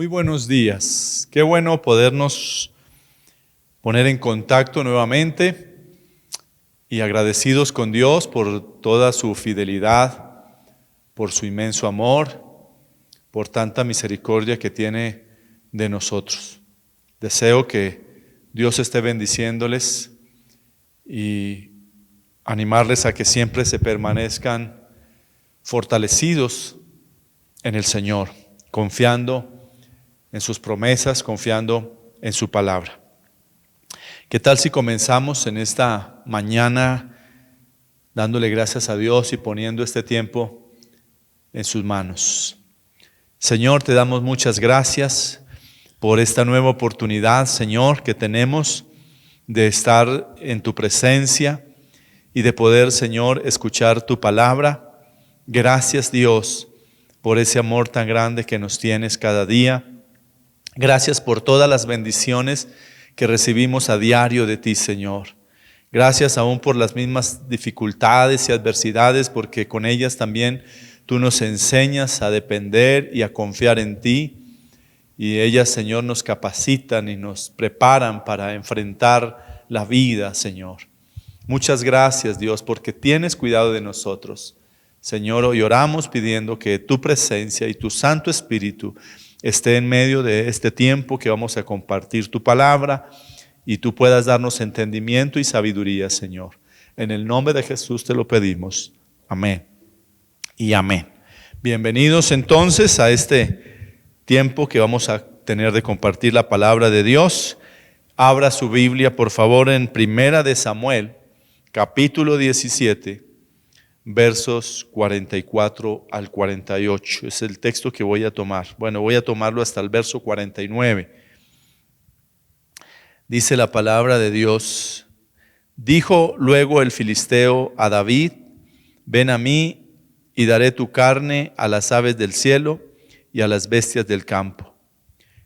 Muy buenos días. Qué bueno podernos poner en contacto nuevamente y agradecidos con Dios por toda su fidelidad, por su inmenso amor, por tanta misericordia que tiene de nosotros. Deseo que Dios esté bendiciéndoles y animarles a que siempre se permanezcan fortalecidos en el Señor, confiando en sus promesas, confiando en su palabra. ¿Qué tal si comenzamos en esta mañana dándole gracias a Dios y poniendo este tiempo en sus manos? Señor, te damos muchas gracias por esta nueva oportunidad, Señor, que tenemos de estar en tu presencia y de poder, Señor, escuchar tu palabra. Gracias, Dios, por ese amor tan grande que nos tienes cada día. Gracias por todas las bendiciones que recibimos a diario de ti, Señor. Gracias aún por las mismas dificultades y adversidades, porque con ellas también tú nos enseñas a depender y a confiar en ti. Y ellas, Señor, nos capacitan y nos preparan para enfrentar la vida, Señor. Muchas gracias, Dios, porque tienes cuidado de nosotros. Señor, hoy oramos pidiendo que tu presencia y tu Santo Espíritu esté en medio de este tiempo que vamos a compartir tu palabra y tú puedas darnos entendimiento y sabiduría, Señor. En el nombre de Jesús te lo pedimos. Amén y amén. Bienvenidos entonces a este tiempo que vamos a tener de compartir la palabra de Dios. Abra su Biblia, por favor, en Primera de Samuel, capítulo 17, versos 44 al 48. Es el texto que voy a tomar. Bueno, voy a tomarlo hasta el verso 49. Dice la palabra de Dios: dijo luego el filisteo a David: ven a mí y daré tu carne a las aves del cielo y a las bestias del campo.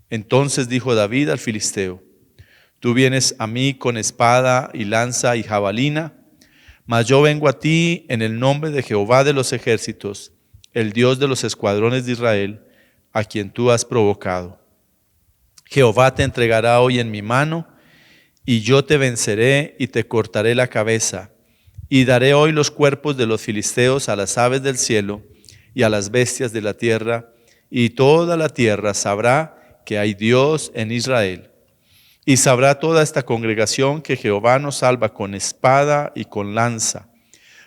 Entonces dijo David al filisteo: tú vienes a mí con espada y lanza y jabalina, mas yo vengo a ti en el nombre de Jehová de los ejércitos, el Dios de los escuadrones de Israel, a quien tú has provocado. Jehová te entregará hoy en mi mano, y yo te venceré y te cortaré la cabeza, y daré hoy los cuerpos de los filisteos a las aves del cielo y a las bestias de la tierra, y toda la tierra sabrá que hay Dios en Israel. Y sabrá toda esta congregación que Jehová nos salva con espada y con lanza,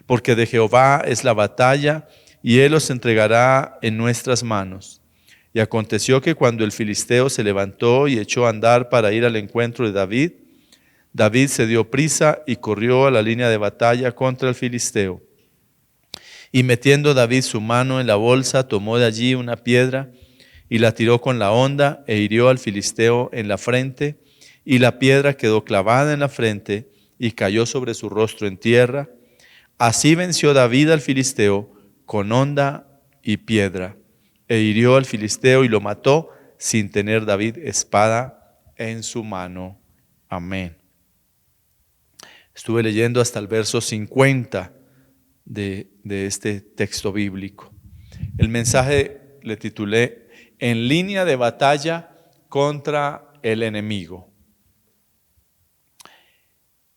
porque de Jehová es la batalla, y él los entregará en nuestras manos. Y aconteció que cuando el filisteo se levantó y echó a andar para ir al encuentro de David, David se dio prisa y corrió a la línea de batalla contra el filisteo. Y metiendo David su mano en la bolsa, tomó de allí una piedra y la tiró con la honda e hirió al filisteo en la frente, y la piedra quedó clavada en la frente y cayó sobre su rostro en tierra. Así venció David al filisteo con honda y piedra, e hirió al filisteo y lo mató sin tener David espada en su mano. Amén. Estuve leyendo hasta el verso 50 de este texto bíblico. El mensaje le titulé: en línea de batalla contra el enemigo.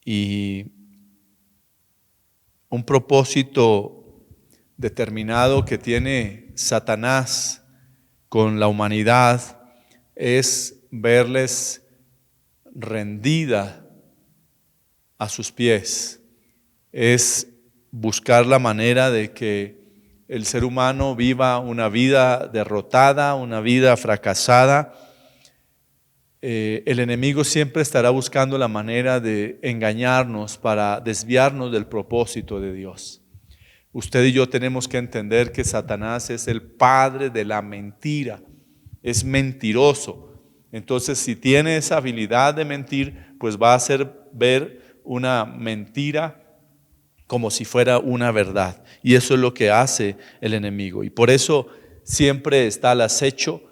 Y un propósito determinado que tiene Satanás con la humanidad es verles rendida a sus pies, es buscar la manera de que el ser humano viva una vida derrotada, una vida fracasada. El enemigo siempre estará buscando la manera de engañarnos para desviarnos del propósito de Dios. Usted y yo tenemos que entender que Satanás es el padre de la mentira, es mentiroso. Entonces, si tiene esa habilidad de mentir, pues va a hacer ver una mentira como si fuera una verdad. Y eso es lo que hace el enemigo. Y por eso siempre está al acecho,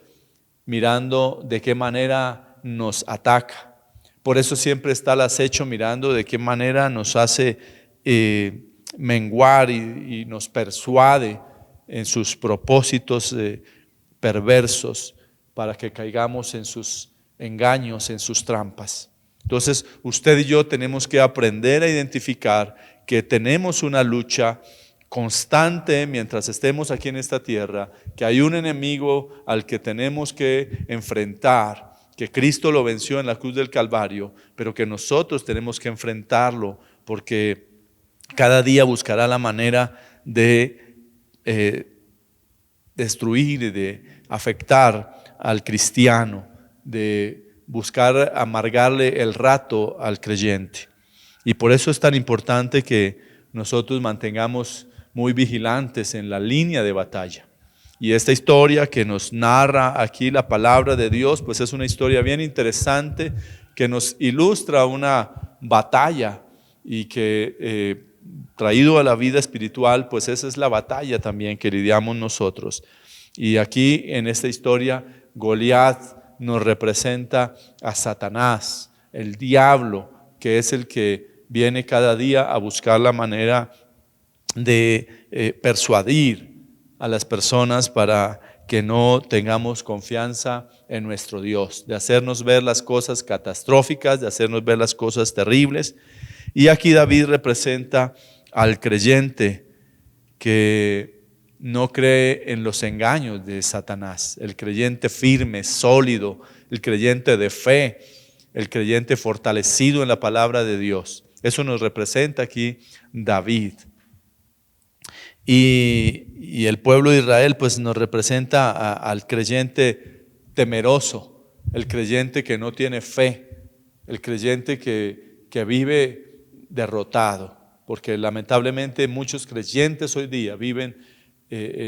mirando de qué manera nos ataca. Por eso siempre está al acecho, mirando de qué manera nos hace menguar y nos persuade en sus propósitos perversos para que caigamos en sus engaños, en sus trampas. Entonces, usted y yo tenemos que aprender a identificar que tenemos una lucha constante mientras estemos aquí en esta tierra, que hay un enemigo al que tenemos que enfrentar, que Cristo lo venció en la cruz del Calvario, pero que nosotros tenemos que enfrentarlo porque cada día buscará la manera de destruir y de afectar al cristiano, de buscar amargarle el rato al creyente. Y por eso es tan importante que nosotros mantengamos muy vigilantes en la línea de batalla. Y esta historia que nos narra aquí la palabra de Dios, pues es una historia bien interesante que nos ilustra una batalla y que traído a la vida espiritual, pues esa es la batalla también que lidiamos nosotros. Y aquí en esta historia, Goliat nos representa a Satanás, el diablo, que es el que viene cada día a buscar la manera de persuadir a las personas para que no tengamos confianza en nuestro Dios, de hacernos ver las cosas catastróficas, de hacernos ver las cosas terribles. Y aquí David representa al creyente que no cree en los engaños de Satanás, el creyente firme, sólido, el creyente de fe, el creyente fortalecido en la palabra de Dios. Eso nos representa aquí David. Y el pueblo de Israel pues nos representa al creyente temeroso, el creyente que no tiene fe, el creyente que vive derrotado, porque lamentablemente muchos creyentes hoy día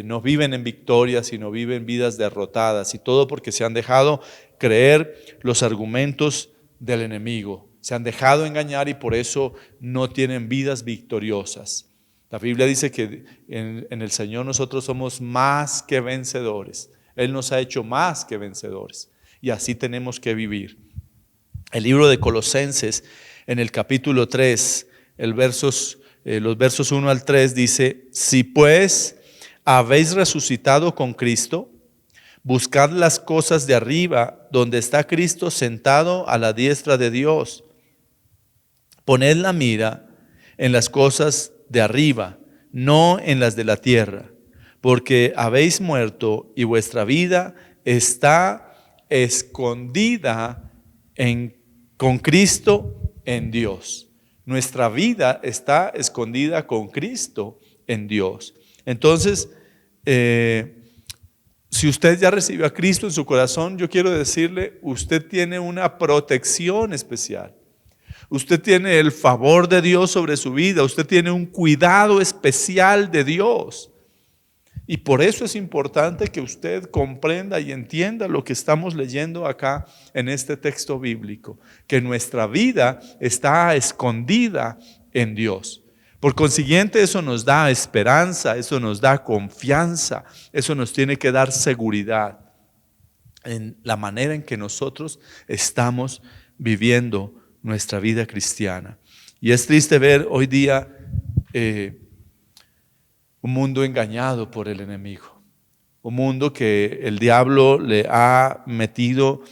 no viven en victoria, sino viven vidas derrotadas, y todo porque se han dejado creer los argumentos del enemigo, se han dejado engañar y por eso no tienen vidas victoriosas. La Biblia dice que en el Señor nosotros somos más que vencedores. Él nos ha hecho más que vencedores y así tenemos que vivir. El libro de Colosenses, en el capítulo 3, los versos 1 al 3 dice: si pues habéis resucitado con Cristo, buscad las cosas de arriba, donde está Cristo sentado a la diestra de Dios. Poned la mira en las cosas de arriba, no en las de la tierra, porque habéis muerto y vuestra vida está escondida con Cristo en Dios. Nuestra vida está escondida con Cristo en Dios. Entonces, si usted ya recibió a Cristo en su corazón, yo quiero decirle, usted tiene una protección especial. Usted tiene el favor de Dios sobre su vida. Usted tiene un cuidado especial de Dios. Y por eso es importante que usted comprenda y entienda lo que estamos leyendo acá en este texto bíblico, que nuestra vida está escondida en Dios. Por consiguiente, eso nos da esperanza, eso nos da confianza, eso nos tiene que dar seguridad en la manera en que nosotros estamos viviendo nuestra vida cristiana. Y es triste ver hoy día un mundo engañado por el enemigo, un mundo que el diablo le ha metido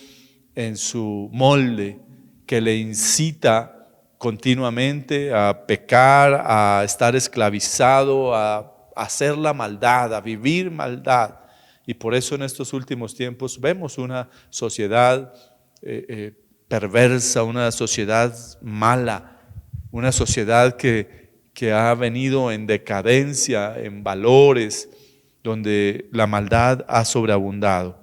en su molde, que le incita continuamente a pecar, a estar esclavizado, a hacer la maldad, a vivir maldad. Y por eso en estos últimos tiempos vemos una sociedad perversa, una sociedad mala, una sociedad que ha venido en decadencia, en valores, donde la maldad ha sobreabundado.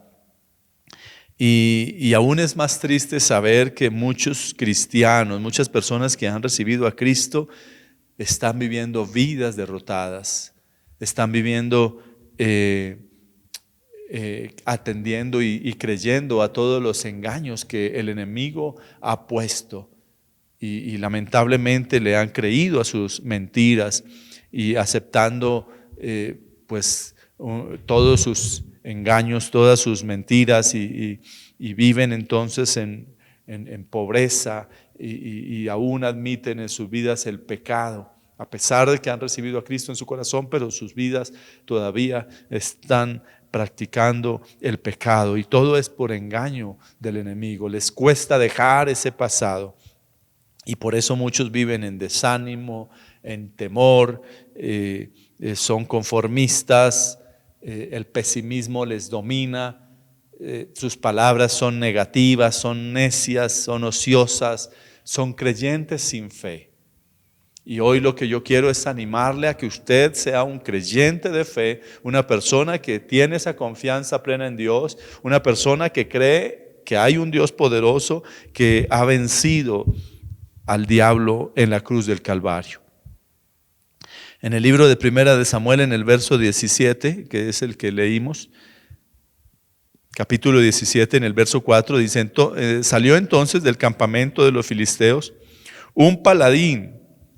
Y aún es más triste saber que muchos cristianos, muchas personas que han recibido a Cristo, están viviendo vidas derrotadas, están viviendo atendiendo y creyendo a todos los engaños que el enemigo ha puesto y lamentablemente le han creído a sus mentiras y aceptando todos sus engaños, todas sus mentiras y viven entonces en pobreza y aún admiten en sus vidas el pecado, a pesar de que han recibido a Cristo en su corazón, pero sus vidas todavía están practicando el pecado, y todo es por engaño del enemigo. Les cuesta dejar ese pasado, y por eso muchos viven en desánimo, en temor, son conformistas, el pesimismo les domina, sus palabras son negativas, son necias, son ociosas, son creyentes sin fe. Y hoy lo que yo quiero es animarle a que usted sea un creyente de fe, una persona que tiene esa confianza plena en Dios, una persona que cree que hay un Dios poderoso que ha vencido al diablo en la cruz del Calvario. En el libro de Primera de Samuel, en el verso 17, que es el que leímos, capítulo 17, en el verso 4, dice: salió entonces del campamento de los filisteos un paladín,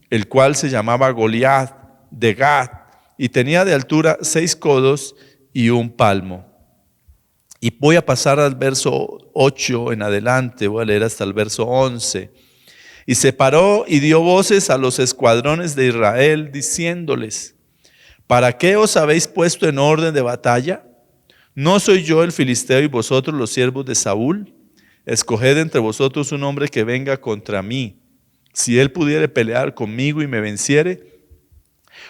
el cual se llamaba Goliat de Gat, y tenía de altura 6 codos y 1 palmo. Y voy a pasar al verso 8 en adelante, voy a leer hasta el verso 11. Y se paró y dio voces a los escuadrones de Israel, diciéndoles: ¿para qué os habéis puesto en orden de batalla? ¿No soy yo el filisteo y vosotros los siervos de Saúl? Escoged entre vosotros un hombre que venga contra mí. Si él pudiere pelear conmigo y me venciere,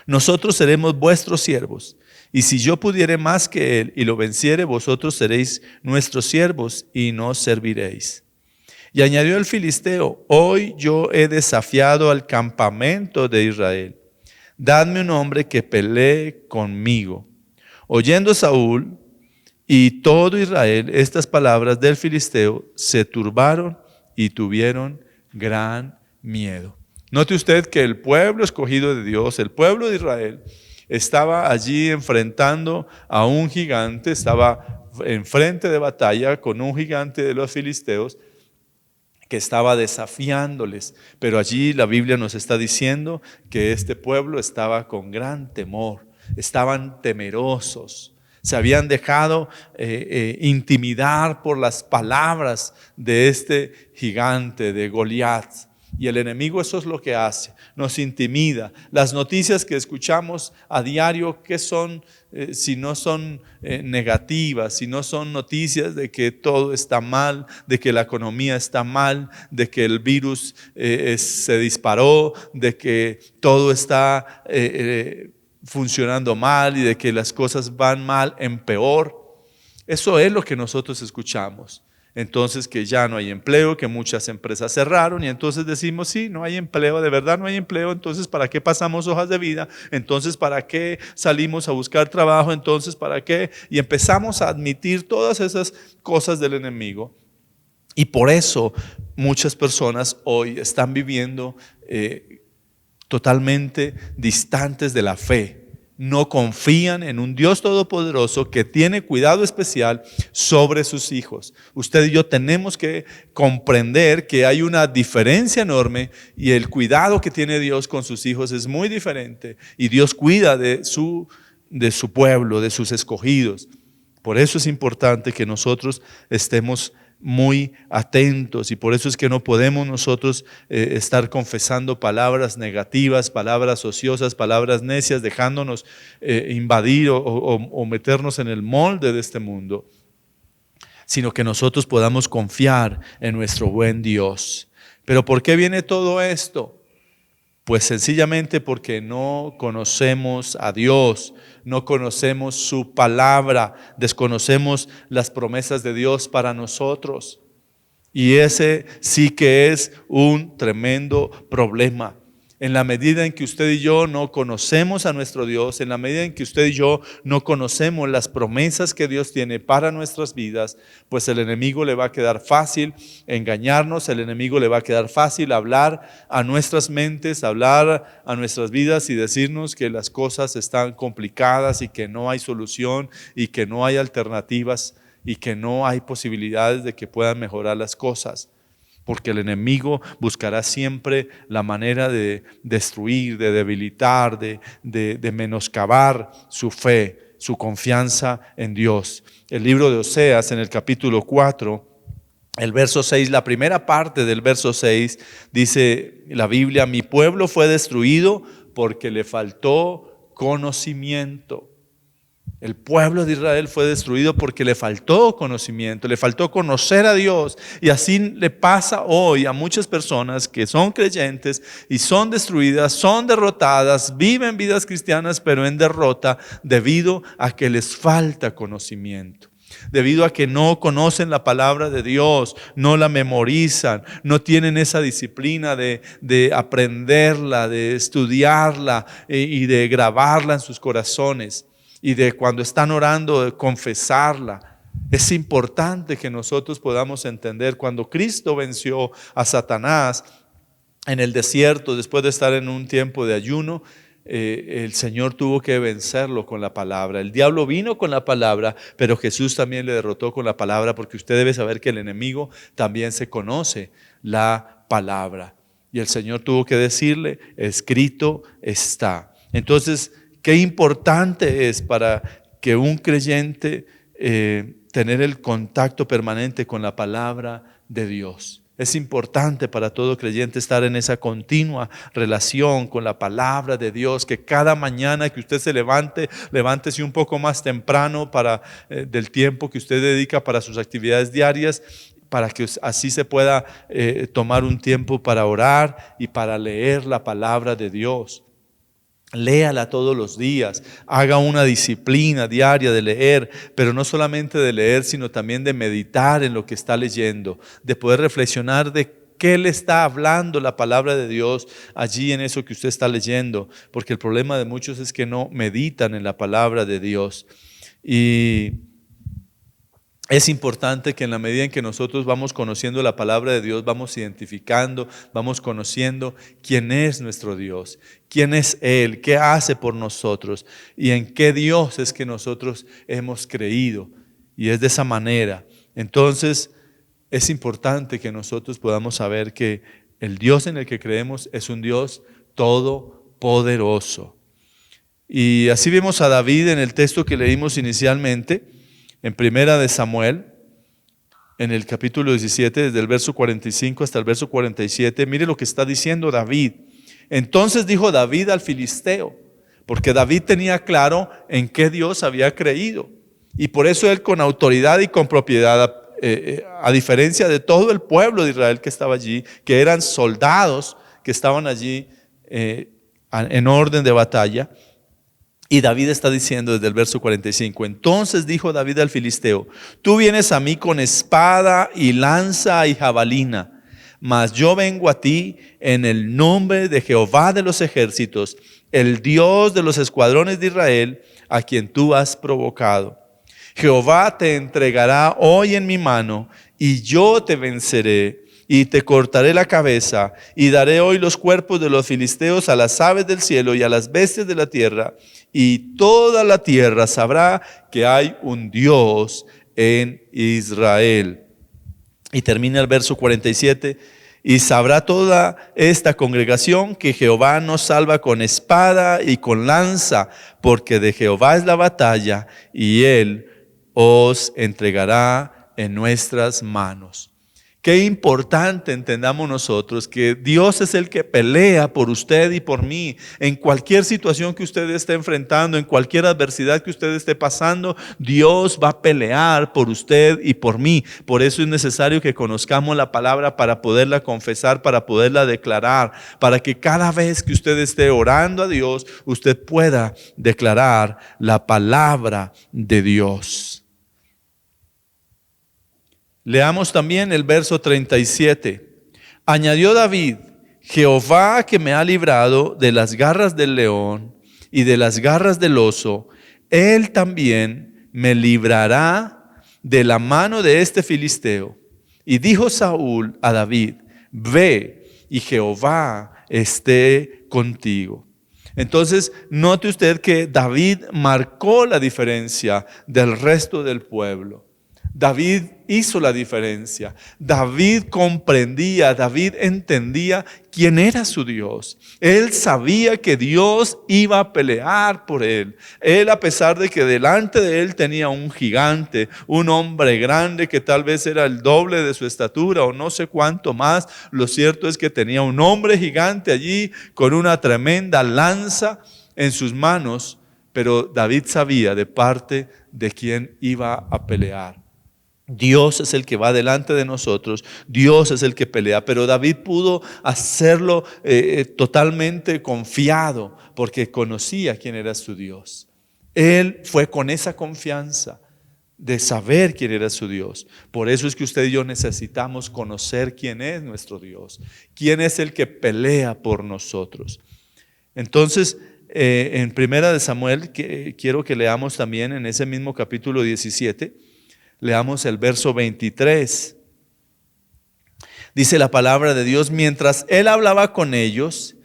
nosotros seremos vuestros siervos. Y si yo pudiere más que él y lo venciere, vosotros seréis nuestros siervos y nos serviréis. Y añadió el filisteo: hoy yo he desafiado al campamento de Israel. Dadme un hombre que pelee conmigo. Oyendo Saúl y todo Israel estas palabras del filisteo, se turbaron y tuvieron gran miedo. Note usted que el pueblo escogido de Dios, el pueblo de Israel, estaba allí enfrentando a un gigante, estaba en frente de batalla con un gigante de los filisteos que estaba desafiándoles. Pero allí la Biblia nos está diciendo que este pueblo estaba con gran temor, estaban temerosos. Se habían dejado intimidar por las palabras de este gigante, de Goliat. Y el enemigo eso es lo que hace, nos intimida. Las noticias que escuchamos a diario, ¿qué son si no son negativas? Si no son noticias de que todo está mal, de que la economía está mal, de que el virus se disparó, de que todo está funcionando mal y de que las cosas van mal en peor. Eso es lo que nosotros escuchamos. Entonces que ya no hay empleo, que muchas empresas cerraron, y entonces decimos: sí, no hay empleo, de verdad no hay empleo, entonces ¿para qué pasamos hojas de vida? Entonces ¿para qué salimos a buscar trabajo? Entonces ¿para qué? Y empezamos a admitir todas esas cosas del enemigo, y por eso muchas personas hoy están viviendo totalmente distantes de la fe. No confían en un Dios todopoderoso que tiene cuidado especial sobre sus hijos. Usted y yo tenemos que comprender que hay una diferencia enorme, y el cuidado que tiene Dios con sus hijos es muy diferente, y Dios cuida de su pueblo, de sus escogidos. Por eso es importante que nosotros estemos muy atentos, y por eso es que no podemos nosotros estar confesando palabras negativas, palabras ociosas, palabras necias, dejándonos invadir o meternos en el molde de este mundo, sino que nosotros podamos confiar en nuestro buen Dios. ¿Pero por qué viene todo esto? Pues sencillamente porque no conocemos a Dios, no conocemos su palabra, desconocemos las promesas de Dios para nosotros. Y ese sí que es un tremendo problema. En la medida en que usted y yo no conocemos a nuestro Dios, en la medida en que usted y yo no conocemos las promesas que Dios tiene para nuestras vidas, pues el enemigo le va a quedar fácil engañarnos, el enemigo le va a quedar fácil hablar a nuestras mentes, hablar a nuestras vidas y decirnos que las cosas están complicadas y que no hay solución y que no hay alternativas y que no hay posibilidades de que puedan mejorar las cosas. Porque el enemigo buscará siempre la manera de destruir, de debilitar, de menoscabar su fe, su confianza en Dios. El libro de Oseas, en el capítulo 4, el verso 6, la primera parte del verso 6, dice la Biblia: mi pueblo fue destruido porque le faltó conocimiento. El pueblo de Israel fue destruido porque le faltó conocimiento, le faltó conocer a Dios. Y así le pasa hoy a muchas personas que son creyentes y son destruidas, son derrotadas, viven vidas cristianas pero en derrota debido a que les falta conocimiento. Debido a que no conocen la palabra de Dios, no la memorizan, no tienen esa disciplina de aprenderla, de estudiarla y de grabarla en sus corazones. Y de cuando están orando, de confesarla. Es importante que nosotros podamos entender cuando Cristo venció a Satanás en el desierto, después de estar en un tiempo de ayuno, el Señor tuvo que vencerlo con la palabra. El diablo vino con la palabra, pero Jesús también le derrotó con la palabra, porque usted debe saber que el enemigo también se conoce la palabra. Y el Señor tuvo que decirle, escrito está. Entonces, qué importante es para que un creyente tener el contacto permanente con la palabra de Dios. Es importante para todo creyente estar en esa continua relación con la palabra de Dios, que cada mañana que usted se levántese un poco más temprano del tiempo que usted dedica para sus actividades diarias, para que así se pueda tomar un tiempo para orar y para leer la palabra de Dios. Léala todos los días, haga una disciplina diaria de leer, pero no solamente de leer, sino también de meditar en lo que está leyendo, de poder reflexionar de qué le está hablando la palabra de Dios allí en eso que usted está leyendo, porque el problema de muchos es que no meditan en la palabra de Dios. Y es importante que en la medida en que nosotros vamos conociendo la palabra de Dios, vamos identificando, vamos conociendo quién es nuestro Dios, quién es Él, qué hace por nosotros y en qué Dios es que nosotros hemos creído. Y es de esa manera. Entonces, es importante que nosotros podamos saber que el Dios en el que creemos es un Dios todopoderoso. Y así vemos a David en el texto que leímos inicialmente. En Primera de Samuel, en el capítulo 17, desde el verso 45 hasta el verso 47, mire lo que está diciendo David. Entonces dijo David al filisteo, porque David tenía claro en qué Dios había creído. Y por eso él con autoridad y con propiedad, a diferencia de todo el pueblo de Israel que estaba allí, que eran soldados que estaban allí en orden de batalla. Y David está diciendo desde el verso 45, entonces dijo David al filisteo, tú vienes a mí con espada y lanza y jabalina, mas yo vengo a ti en el nombre de Jehová de los ejércitos, el Dios de los escuadrones de Israel, a quien tú has provocado. Jehová te entregará hoy en mi mano, y yo te venceré, y te cortaré la cabeza, y daré hoy los cuerpos de los filisteos a las aves del cielo y a las bestias de la tierra, y toda la tierra sabrá que hay un Dios en Israel. Y termina el verso 47, y sabrá toda esta congregación que Jehová nos salva con espada y con lanza, porque de Jehová es la batalla, y Él os entregará en nuestras manos. Qué importante entendamos nosotros que Dios es el que pelea por usted y por mí. En cualquier situación que usted esté enfrentando, en cualquier adversidad que usted esté pasando, Dios va a pelear por usted y por mí. Por eso es necesario que conozcamos la palabra para poderla confesar, para poderla declarar, para que cada vez que usted esté orando a Dios, usted pueda declarar la palabra de Dios. Leamos también el verso 37. Añadió David, Jehová que me ha librado de las garras del león y de las garras del oso, Él también me librará de la mano de este filisteo. Y dijo Saúl a David, ve y Jehová esté contigo. Entonces, note usted que David marcó la diferencia del resto del pueblo. David hizo la diferencia. David comprendía, David entendía quién era su Dios. Él sabía que Dios iba a pelear por él. Él, a pesar de que delante de él tenía un gigante, un hombre grande que tal vez era el doble de su estatura o no sé cuánto más, lo cierto es que tenía un hombre gigante allí con una tremenda lanza en sus manos. pero David sabía de parte de quién iba a pelear. Dios es el que va delante de nosotros, Dios es el que pelea, pero David pudo hacerlo totalmente confiado porque conocía quién era su Dios. Él fue con esa confianza de saber quién era su Dios. Por eso es que usted y yo necesitamos conocer quién es nuestro Dios, quién es el que pelea por nosotros. Entonces, en Primera de Samuel, quiero que leamos también en ese mismo capítulo 17, leamos el verso 23. Dice la palabra de Dios: mientras él hablaba con ellos,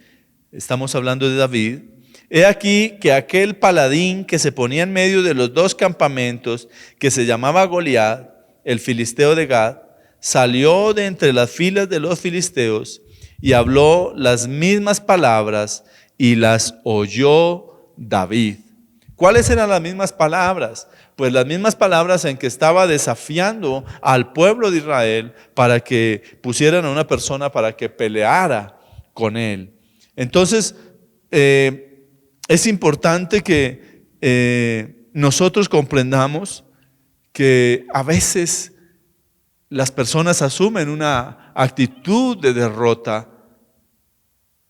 estamos hablando de David, he aquí que aquel paladín que se ponía en medio de los dos campamentos, que se llamaba Goliat, el filisteo de Gad, salió de entre las filas de los filisteos y habló las mismas palabras y las oyó David. ¿Cuáles eran las mismas palabras? Pues las mismas palabras en que estaba desafiando al pueblo de Israel para que pusieran a una persona para que peleara con él. Entonces, es importante que nosotros comprendamos que a veces las personas asumen una actitud de derrota.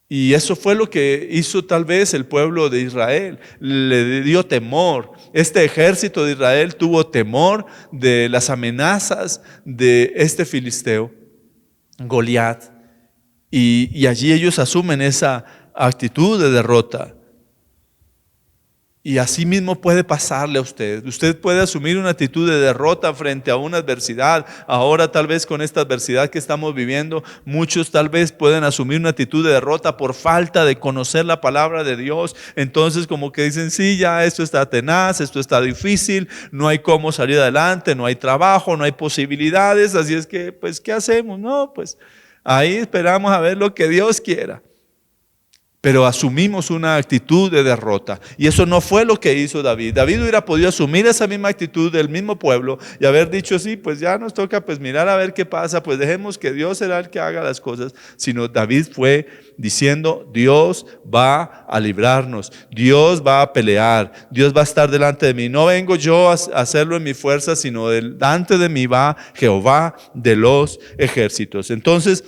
Y eso fue lo que hizo tal vez el pueblo de Israel, le dio temor. Este ejército de Israel tuvo temor de las amenazas de este filisteo, Goliat, y allí ellos asumen esa actitud de derrota. Y así mismo puede pasarle a usted. Usted puede asumir una actitud de derrota frente a una adversidad. Ahora tal vez con esta adversidad que estamos viviendo, muchos tal vez pueden asumir una actitud de derrota por falta de conocer la palabra de Dios. Entonces como que dicen, sí, ya esto está tenaz, esto está difícil, no hay cómo salir adelante, no hay trabajo, no hay posibilidades. Así es que, pues, ¿qué hacemos? No, pues ahí esperamos a ver lo que Dios quiera. Pero asumimos una actitud de derrota. Y eso no fue lo que hizo David. David hubiera podido asumir esa misma actitud del mismo pueblo y haber dicho, sí, pues ya nos toca pues mirar a ver qué pasa, pues dejemos que Dios será el que haga las cosas. Sino David fue diciendo, Dios va a librarnos, Dios va a pelear, Dios va a estar delante de mí. No vengo yo a hacerlo en mi fuerza, sino delante de mí va Jehová de los ejércitos. Entonces,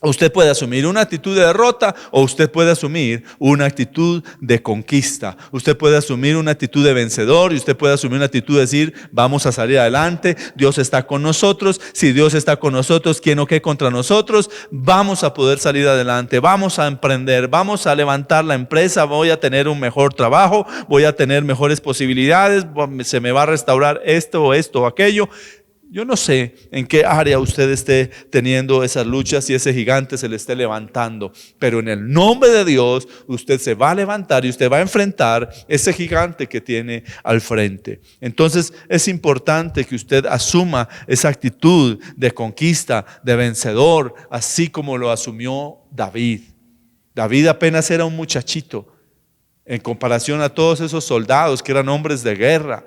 usted puede asumir una actitud de derrota o usted puede asumir una actitud de conquista. Usted puede asumir una actitud de vencedor y usted puede asumir una actitud de decir, vamos a salir adelante, Dios está con nosotros. Si Dios está con nosotros, ¿quién o qué contra nosotros? Vamos a poder salir adelante, vamos a emprender, vamos a levantar la empresa, voy a tener un mejor trabajo, voy a tener mejores posibilidades, se me va a restaurar esto o aquello. Yo no sé en qué área usted esté teniendo esas luchas y ese gigante se le esté levantando, pero en el nombre de Dios usted se va a levantar y usted va a enfrentar ese gigante que tiene al frente. Entonces es importante que usted asuma esa actitud de conquista, de vencedor, así como lo asumió David. David apenas era un muchachito en comparación a todos esos soldados que eran hombres de guerra.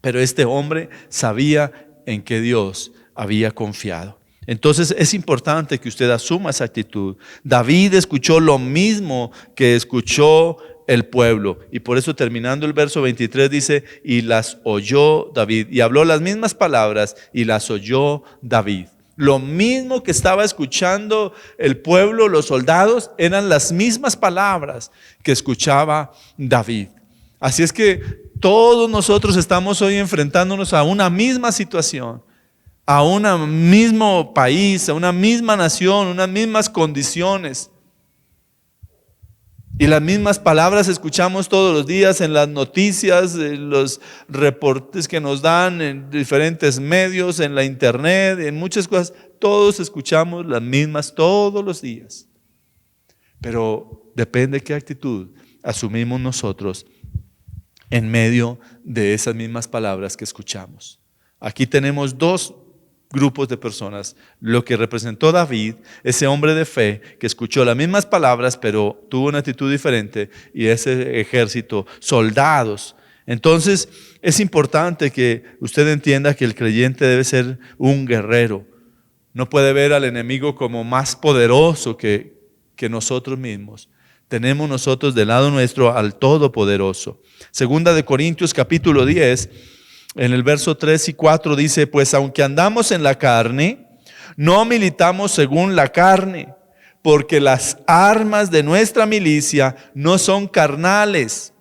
Pero este hombre sabía en qué Dios había confiado. Entonces es importante que usted asuma esa actitud. David escuchó lo mismo que escuchó el pueblo. Y por eso terminando el verso 23 dice, y las oyó David. Y habló las mismas palabras y las oyó David. Lo mismo que estaba escuchando el pueblo, los soldados, eran las mismas palabras que escuchaba David. Así es que todos nosotros estamos hoy enfrentándonos a una misma situación, a un mismo país, a una misma nación, unas mismas condiciones. Y las mismas palabras escuchamos todos los días en las noticias, en los reportes que nos dan en diferentes medios, en la internet, en muchas cosas. Todos escuchamos las mismas todos los días. Pero depende de qué actitud asumimos nosotros en medio de esas mismas palabras que escuchamos. Aquí tenemos dos grupos de personas. Lo que representó David, ese hombre de fe que escuchó las mismas palabras pero tuvo una actitud diferente, y ese ejército, soldados. Entonces es importante que usted entienda que el creyente debe ser un guerrero. No puede ver al enemigo como más poderoso que nosotros mismos. tenemos nosotros del lado nuestro al Todopoderoso. Segunda de Corintios capítulo 10, en el verso 3 y 4 dice: pues aunque andamos en la carne, no militamos según la carne, porque las armas de nuestra milicia no son carnales,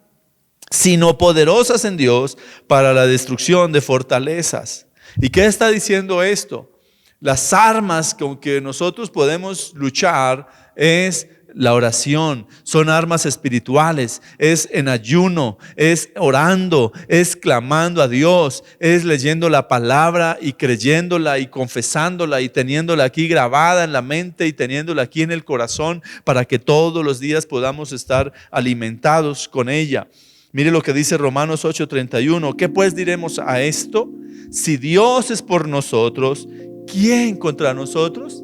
sino poderosas en Dios para la destrucción de fortalezas. ¿Y qué está diciendo esto? Las armas con que nosotros podemos luchar es la oración, son armas espirituales, es en ayuno, es orando, es clamando a Dios, es leyendo la palabra y creyéndola y confesándola y teniéndola aquí grabada en la mente y teniéndola aquí en el corazón para que todos los días podamos estar alimentados con ella. Mire lo que dice Romanos 8:31. ¿Qué pues diremos a esto? Si Dios es por nosotros, ¿quién contra nosotros?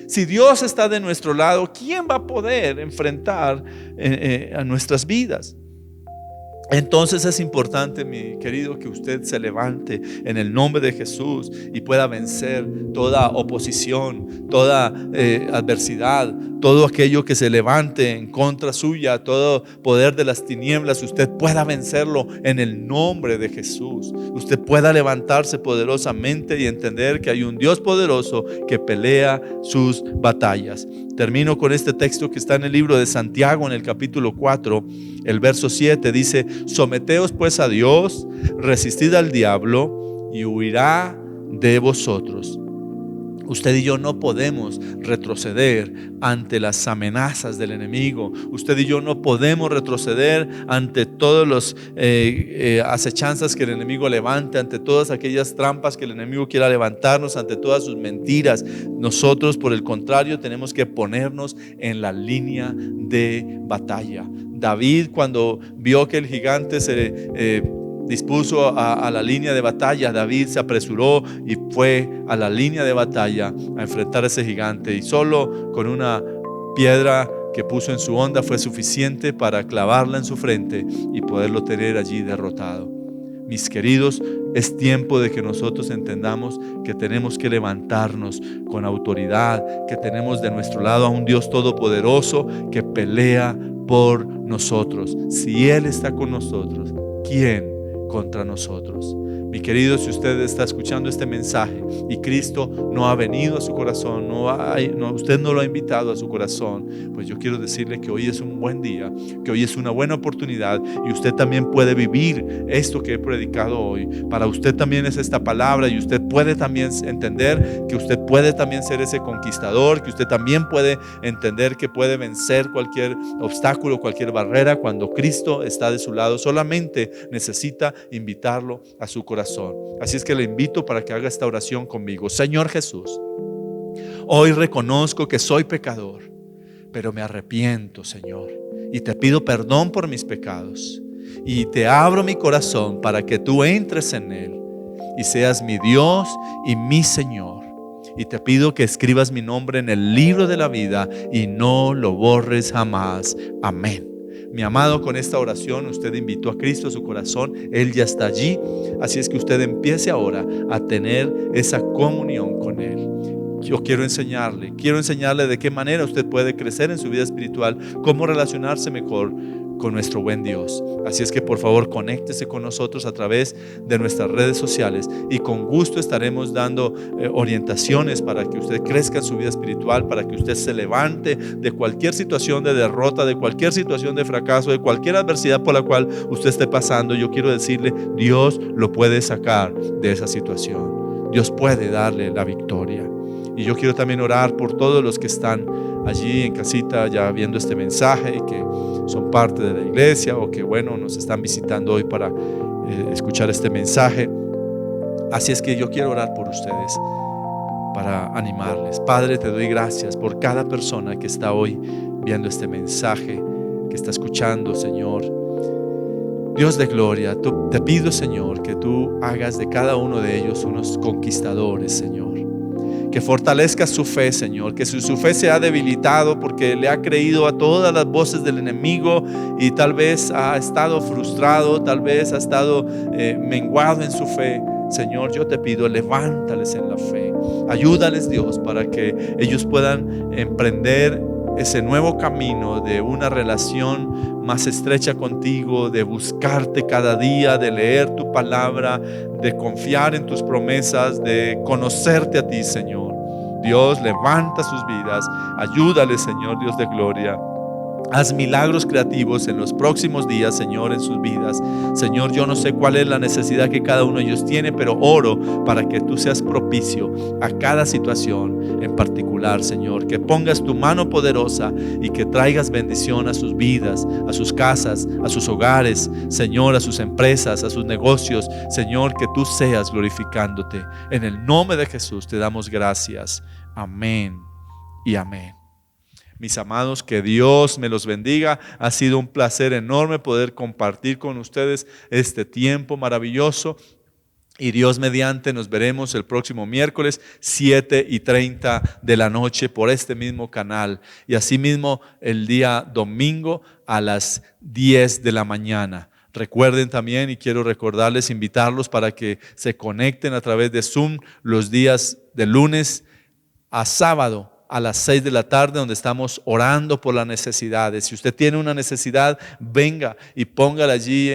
Si Dios está de nuestro lado, ¿quién va a poder enfrentar a nuestras vidas? Entonces es importante, mi querido, que usted se levante en el nombre de Jesús y pueda vencer toda oposición, toda adversidad, todo aquello que se levante en contra suya, todo poder de las tinieblas. Usted pueda vencerlo en el nombre de Jesús. Usted pueda levantarse poderosamente y entender que hay un Dios poderoso que pelea sus batallas. Termino con este texto que está en el libro de Santiago, en el capítulo 4, el verso 7 dice: someteos pues a Dios, resistid al diablo y huirá de vosotros. Usted y yo no podemos retroceder ante las amenazas del enemigo. Usted y yo no podemos retroceder ante todas las acechanzas que el enemigo levante, ante todas aquellas trampas que el enemigo quiera levantarnos, ante todas sus mentiras. Nosotros, por el contrario, tenemos que ponernos en la línea de batalla. David, cuando vio que el gigante se dispuso a la línea de batalla, David se apresuró y fue a la línea de batalla a enfrentar a ese gigante, y solo con una piedra que puso en su honda fue suficiente para clavarla en su frente y poderlo tener allí derrotado. Mis queridos, es tiempo de que nosotros entendamos que tenemos que levantarnos con autoridad, que tenemos de nuestro lado a un Dios todopoderoso que pelea por nosotros. Si Él está con nosotros, ¿quién contra nosotros? Mi querido, si usted está escuchando este mensaje y Cristo no ha venido a su corazón, usted no lo ha invitado a su corazón, pues yo quiero decirle que hoy es un buen día, que hoy es una buena oportunidad, y usted también puede vivir esto que he predicado hoy. Para usted también es esta palabra, y usted puede también entender que usted puede también ser ese conquistador, que usted también puede entender que puede vencer cualquier obstáculo, cualquier barrera cuando Cristo está de su lado. Solamente necesita invitarlo a su corazón. Así es que le invito para que haga esta oración conmigo. Señor Jesús, hoy reconozco que soy pecador, pero me arrepiento, Señor, y te pido perdón por mis pecados, y te abro mi corazón para que tú entres en él y seas mi Dios y mi Señor. Y te pido que escribas mi nombre en el libro de la vida y no lo borres jamás. Amén. Mi amado, con esta oración usted invitó a Cristo a su corazón. Él ya está allí. Así es que usted empiece ahora a tener esa comunión con Él. Yo quiero enseñarle de qué manera usted puede crecer en su vida espiritual, cómo relacionarse mejor con nuestro buen Dios. Así es que por favor conéctese con nosotros a través de nuestras redes sociales, y con gusto estaremos dando orientaciones para que usted crezca en su vida espiritual, para que usted se levante de cualquier situación de derrota, de cualquier situación de fracaso, de cualquier adversidad por la cual usted esté pasando. Yo quiero decirle, Dios lo puede sacar de esa situación. Dios puede darle la victoria. Y yo quiero también orar por todos los que están allí en casita ya viendo este mensaje y que son parte de la iglesia, o que nos están visitando hoy para escuchar este mensaje. Así es que yo quiero orar por ustedes para animarles. Padre, te doy gracias por cada persona que está hoy viendo este mensaje, que está escuchando, Señor. Dios de gloria, te pido, Señor, que tú hagas de cada uno de ellos unos conquistadores, Señor. Que fortalezca su fe, Señor, que su fe se ha debilitado porque le ha creído a todas las voces del enemigo y tal vez ha estado frustrado, tal vez ha estado menguado en su fe. Señor, yo te pido, levántales en la fe, ayúdales, Dios, para que ellos puedan emprender ese nuevo camino de una relación más estrecha contigo, de buscarte cada día, de leer tu palabra, de confiar en tus promesas, de conocerte a ti, Señor. Dios, levanta sus vidas, ayúdale, Señor Dios de gloria. Haz milagros creativos en los próximos días, Señor, en sus vidas. Señor, yo no sé cuál es la necesidad que cada uno de ellos tiene, pero oro para que tú seas propicio a cada situación en particular, Señor. Que pongas tu mano poderosa y que traigas bendición a sus vidas, a sus casas, a sus hogares, Señor, a sus empresas, a sus negocios. Señor, que tú seas glorificándote. En el nombre de Jesús te damos gracias. Amén y amén. Mis amados, que Dios me los bendiga. Ha sido un placer enorme poder compartir con ustedes este tiempo maravilloso. Y Dios mediante nos veremos el próximo miércoles 7:30 de la noche por este mismo canal. Y asimismo el día domingo a las 10 de la mañana. Recuerden también, y quiero recordarles, invitarlos para que se conecten a través de Zoom los días de lunes a sábado a las 6 de la tarde, donde estamos orando por las necesidades. Si usted tiene una necesidad, venga y póngala allí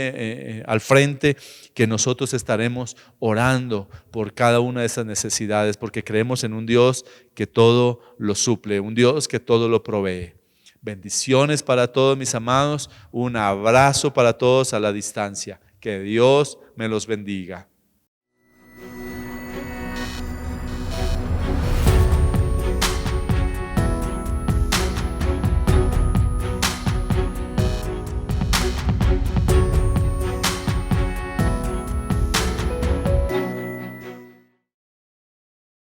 al frente, que nosotros estaremos orando por cada una de esas necesidades, porque creemos en un Dios que todo lo suple, un Dios que todo lo provee. Bendiciones para todos, mis amados. Un abrazo para todos a la distancia. Que Dios me los bendiga.